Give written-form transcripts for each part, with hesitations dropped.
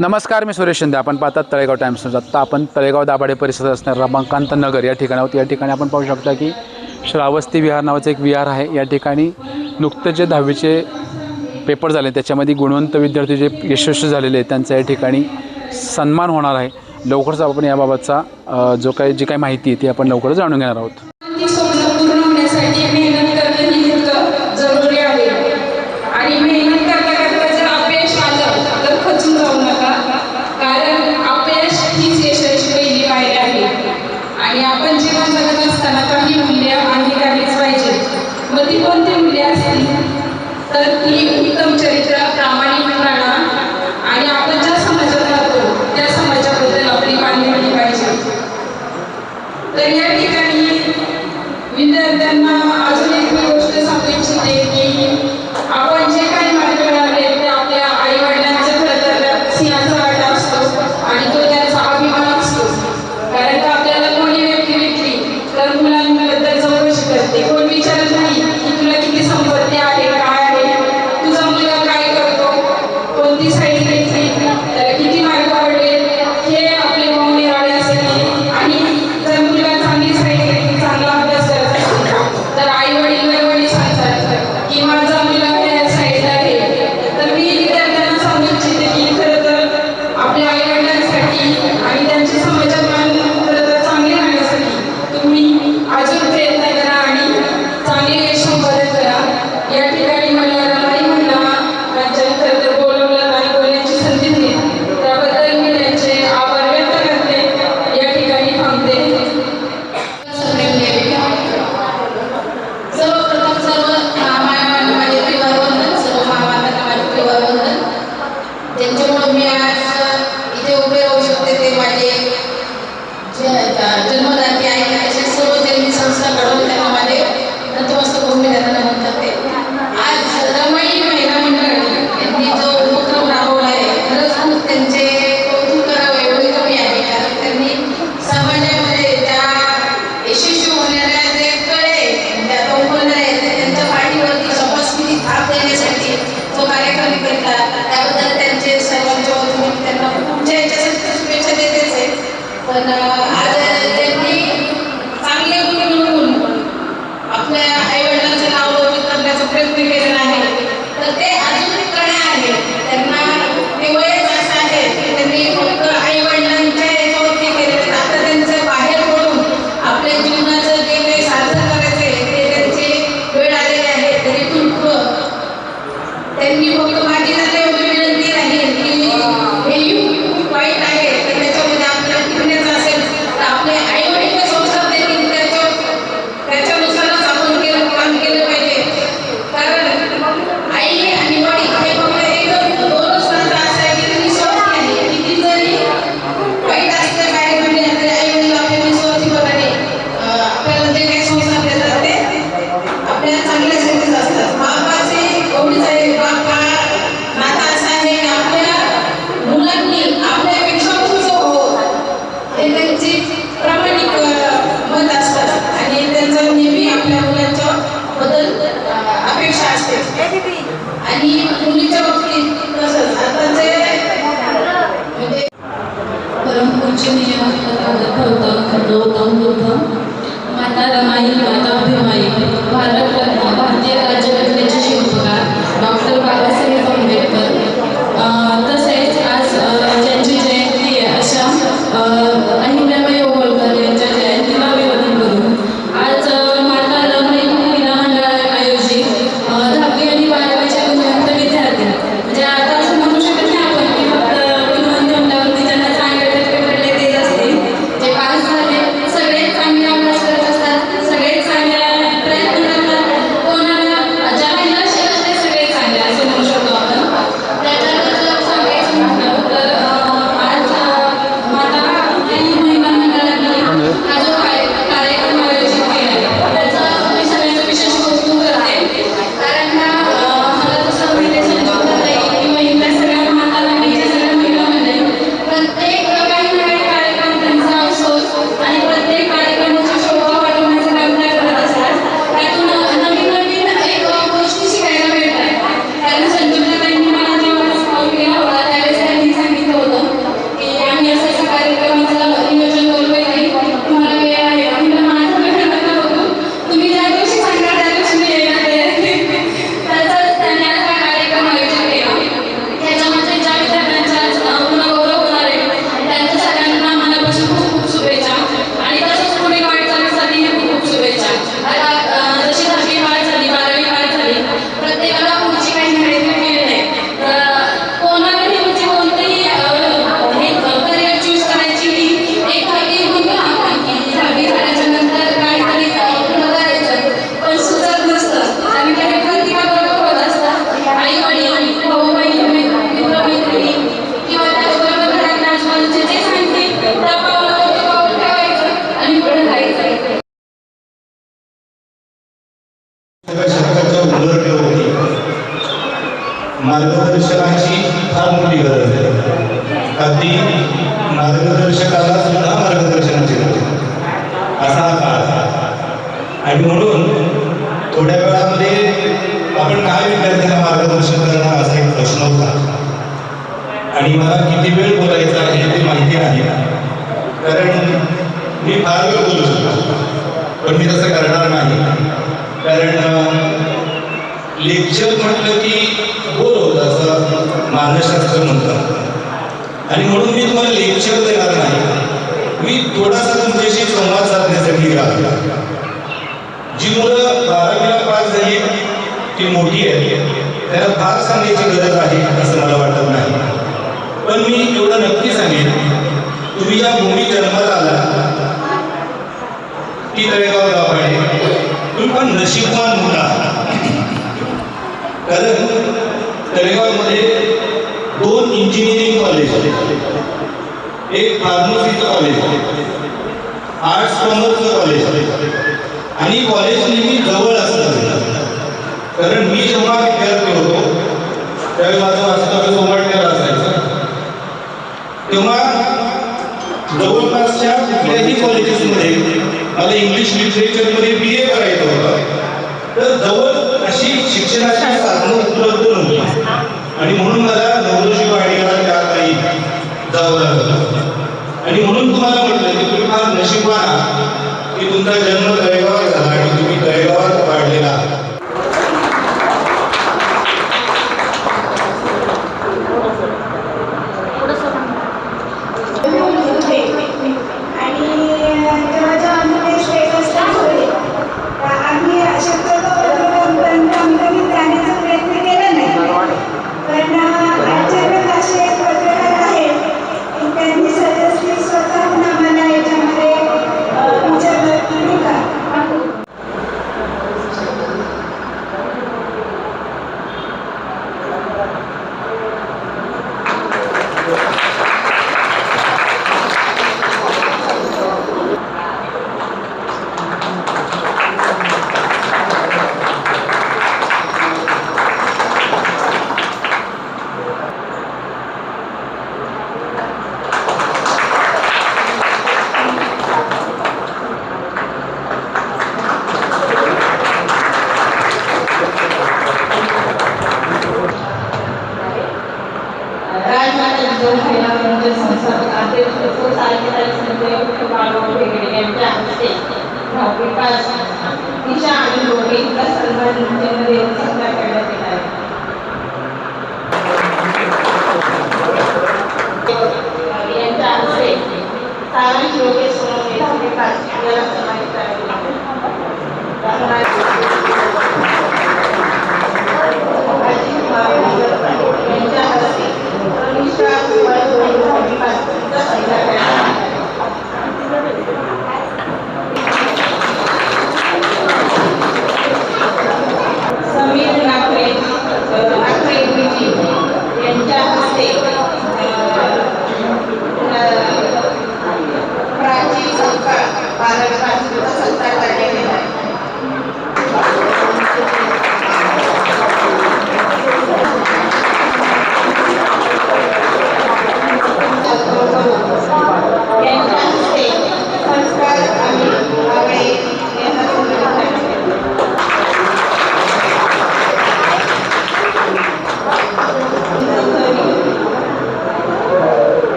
नमस्कार, मी सुरेश शिंदे. आपण पाहतात तळेगाव टाइम्स न्यूज. आत्ता आपण तळेगाव दाभाडे परिसरात असणाऱ्या रमाकांत नगर या ठिकाणी आहोत. या ठिकाणी आपण पाहू शकता की श्रावस्ती विहार नावाचं एक विहार आहे. या ठिकाणी नुकतेच जे 10वीचे पेपर झाले त्याच्यामध्ये गुणवंत विद्यार्थी जे यशस्वी झालेले आहेत त्यांचा या ठिकाणी सन्मान होणार आहे. लवकरच आपण याबाबतचा जी काही माहिती आहे ती आपण लवकरच जाणून घेणार आहोत. आणि आपण जीवन जगत असताना काही मूल्य अंगीकारलीच पाहिजे. मग ती कोणती मूल्य असतील तर ती उत्तम चरित्र, प्रामाणिकपणा आणि आपण ज्या समाजात राहतो त्या समाजाबद्दल आपली बांधिलकी पाहिजे. तर या ठिकाणी विद्यार्थ्यांना अजून एक गोष्ट सांगू इच्छिते की आपण जे काही मार्ग मिळाले ते आपल्या आई वडिलांचा खरं तर सिंहाचा वाटा असतो आणि तो त्यांचा अभिमान असतो. कारण का आपल्याला कोणी व्यक्ती भेटली तर मुलांबद्दल चौकशी करते. कोण विचारत नाही की तुला किती संपत्ती आहे, काय आहे, तुझा मुलगा काय करतो, कोणती साईड घेतली, त्याला किती मार्क पडले, हे आपले पाहुणे राळे असते. आणि जर मुलगा चांगली साईड घेतली, चांगला अभ्यास करत असेल तर आई वडील सांगतात की माझा मुलगा या साईडला आहे. तर मी विद्यार्थ्यांना सांगू इच्छिते की खरं तर आपल्या आई वडिलांसाठी आणि त्यांच्या समाजात अजून प्रयत्न करा आणि चांगले यश संपादन करा. या ठिकाणी मला रमाई म्हणला माझ्या खरं तर बोलवलं आणि बोलण्याची संधी दिली त्याबद्दल मी त्यांचे आभार व्यक्त करते. या ठिकाणी थांबते. सर्वप्रथम सर्व मामांना माझे परिवारवंदन, सर्व मामांना माझे परिवारवंदन. ज्यांच्यामुळे मी आज इथे उभे राहू शकते ते माझे जन्मदाते आहे. असे सर्व ज्यांनी संस्था घडवून त्यांना माझे नतमस्तक होऊन मी त्यांना नमन करते. आज रमाई महिला मंडळ यांनी जो उपक्रम राबवला आहे खरंच खूप त्यांचे कौतुक करावे एवढे कमी आहे. कारण त्यांनी समाजामध्ये त्या यशस्वी होणाऱ्या जे कळे त्या कौशल्य आहेत ते त्यांच्या पाठीवरती शपथविधी थाप देण्यासाठी तो कार्यक्रम करतात. त्याबद्दल त्यांचे सर्वांच्या वतीने त्यांना पुढच्या याच्यासाठी शुभेच्छा देतेच आहे. पण आज त्यांनी चांगले गुण मिळवून आपल्या आई वडिलांचं नाव रोजित करण्याचा प्रयत्न केलेला आहे. तर ते अजून कडे आहे. त्यांना ते वयच असं आहे की त्यांनी फक्त आई वडिलांच्या याच्यावरती केलेले. आता त्यांचं बाहेर पडून आपल्या जीवनाचं जे काही साधन करायचं आहे ते त्यांची वेळ आलेली आहे. तरी पुढं त्यांनी फक्त माझी जर एवढी विनंती राहील की हे युग खूप वाईट आहे तर त्याच्यामध्ये आपल्याला टिकण्याचं असेल तर आपले आई वडील संस्कार देतील त्याच्यानुसारच आपण काम केलं पाहिजे. कारण आई आणि वडील हे फक्त एकदम दोनच नातं असं आहे की ते निस्वार्थी आहे. किती जरी वाईट असलं काय म्हणजे तरी आई वडील आपल्या निस्वार्थी पणाने आपल्याला जे काही संस्कार देतात ते आपल्याला चांगल्यासाठीच असतात. बापाचे एवढीच आहे. बाप हा नाता असा आहे की आपल्या मुलांनी आपल्यापेक्षा उंच व्हावं हे त्यांची प्रामाणिक मत असतात आणि त्यांचं नेहमी आपल्या मुलांच्या बद्दल अपेक्षा असते. आणि मुलीच्या बाबतीत तसंच आता जे म्हणजे परमपूज्य गौतम बुद्ध, माता रमाई, माता अभिमाई, भारतीय राज्यघटनेचे शिल्पकार डॉक्टर बाबासाहेब आंबेडकर, तसेच आज ज्यांची जयंती आहे अशा अहिल्याबाई होळकर यांच्या जयंतीला अभिवादन करून आज माता रमाई महिला मंडळ आयोजित 10वी आणि 12वीच्या गुणवंत मार्गदर्शनाची फार मोठी गरज आहे. अगदी मार्गदर्शकाला सुद्धा मार्गदर्शनाची गरज आहे. असा हा काळ आहे. आणि म्हणून थोड्या वेळामध्ये आपण काय विद्यार्थ्यांना मार्गदर्शन करणार असा एक प्रश्न होता. आणि मला किती वेळ बोलायचा आहे ते माहिती नाही, कारण मी फार वेळ बोलू शकतो, पण मी तसं करणार नाही. कारण लेक्चर म्हटलं की बोल होतं असं मानसशास्त्र म्हणतात. आणि म्हणून मी तुम्हाला लेक्चर देणार नाही, मी थोडासा तुमच्याशी संवाद साधण्यासाठी राहतो. जी मुलं 12वीला पास झाली ती मोठी आहे, त्याला फार सांगायची गरज आहे असं मला वाटत नाही. पण मी एवढं नक्की सांगेन, तुम्ही ज्या भूमीत जन्माला आला ती तळेगाव दाभाडे, तुम्ही पण नशीबवान मुलं आहात. कारण तळेगावमध्ये 2 इंजिनिअरिंग कॉलेज आहेत, एक फार्मसीचं कॉलेज आहे, आर्ट्स कॉमर्सचं कॉलेज आहे. आणि कॉलेज नेहमी जवळ असतं. कारण मी जेव्हा विद्यार्थी होतो त्यावेळी माझं वास्तव्य सोमाटण्याला असायचं, तेव्हा जवळपासच्या कुठल्याही कॉलेजेसमध्ये मला इंग्लिश लिटरेचरमध्ये BA करायचं होतं, तर जवळ अशी शिक्षणाची साधनं उपलब्ध नव्हती. आणि म्हणून मला नवरोजी वाडीला त्या काही जावं लागलं. आणि म्हणून तुम्हाला म्हटलं की तुम्ही फार नशीबवान आहात की तुमचा जन्म तळेगावात झाला आणि तुम्ही तळेगावात वाढलेला आहात. समीर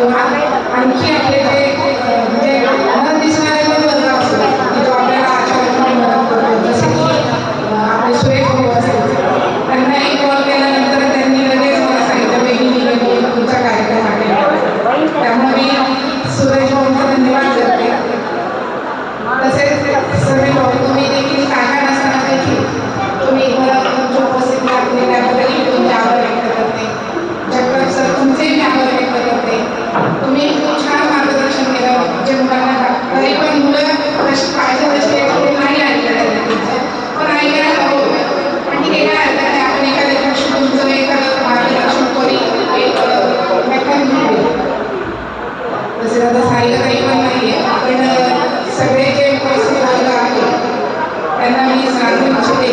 किंवा आणखी आपले जे म्हणजे न दिसणारे पण वर्ग असतो की जो आपल्याला आचरणामध्ये मदत करतो, जसे की आपले सुरेश भाऊ असतील, त्यांना इन्व्हॉल्व केल्यानंतर त्यांनी लगेच मला सांगितलं वेगळी तुमचा कार्यक्रम आहे. त्यामुळे मी सुरेश भाऊंचा धन्यवाद करते. तसेच सर्व भाऊ तुम्ही देखील काका नसताना देखील तुम्ही मला तुमच्या उपस्थित राहते त्याबद्दल तुमचे आभार व्यक्त करते. जगताप सर तुमचेही आभार व्यक्त करते. तुम्ही खूप छान मार्गदर्शन केलं जे मुलांना, तरी पण मुलं तशी पाहिजे तशी नाही ऐकलं तुमचं, पण ऐकायला हवं. पण ठीक आहे, काय हरकत नाही, आपण एखाद्या दिवशी तुमचं एखादं मार्गदर्शन करी एक व्याख्यान घेऊ. तसे आता साहित्य पण नाही आहे, पण सगळे जे उपस्थित वर्ग आहेत त्यांना मी सांगू इच्छिते